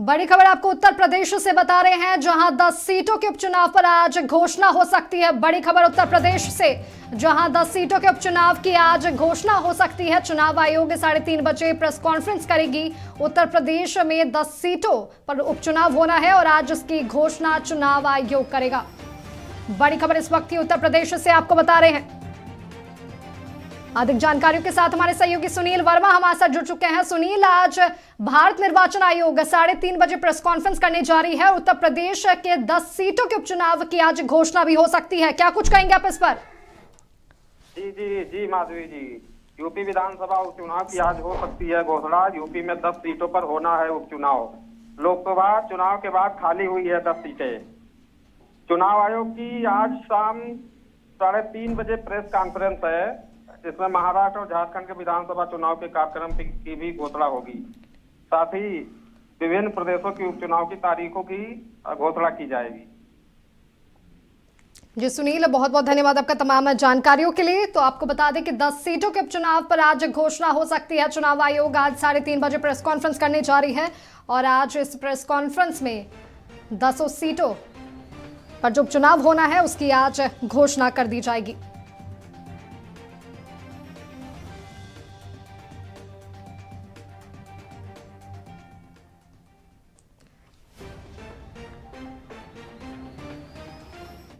बड़ी खबर आपको उत्तर प्रदेश से बता रहे हैं, जहां 10 सीटों के उपचुनाव पर आज घोषणा हो सकती है। बड़ी खबर उत्तर प्रदेश से, जहां 10 सीटों के उपचुनाव की आज घोषणा हो सकती है। चुनाव आयोग 3:30 बजे प्रेस कॉन्फ्रेंस करेगी। उत्तर प्रदेश में 10 सीटों पर उपचुनाव होना है और आज इसकी घोषणा चुनाव आयोग करेगा। बड़ी खबर इस वक्त की उत्तर प्रदेश से आपको बता रहे हैं। अधिक जानकारियों के साथ हमारे सहयोगी सुनील वर्मा हमारे साथ जुड़ चुके हैं। सुनील, आज भारत निर्वाचन आयोग 3:30 बजे प्रेस कॉन्फ्रेंस करने जा रही है। उत्तर प्रदेश के 10 सीटों के उपचुनाव की आज घोषणा भी हो सकती है, क्या कुछ कहेंगे आप इस पर? जी माधवी जी, यूपी विधानसभा उपचुनाव की आज हो सकती है घोषणा। यूपी में 10 सीटों पर होना है उपचुनाव। लोकसभा चुनाव के बाद खाली हुई है 10 सीटें। चुनाव आयोग की आज शाम 3:30 बजे प्रेस कॉन्फ्रेंस है, जिसमें महाराष्ट्र और झारखंड के विधानसभा चुनाव के कार्यक्रम की भी घोषणा होगी। साथ ही विभिन्न प्रदेशों की उपचुनाव की तारीखों की घोषणा की जाएगी। जी सुनील, बहुत बहुत धन्यवाद आपका तमाम जानकारियों के लिए। तो आपको बता दें कि 10 सीटों के उपचुनाव पर आज घोषणा हो सकती है। चुनाव आयोग आज 3:30 बजे प्रेस कॉन्फ्रेंस करने जा रही है और आज इस प्रेस कॉन्फ्रेंस में 10 सीटों पर जो उपचुनाव होना है उसकी आज घोषणा कर दी जाएगी।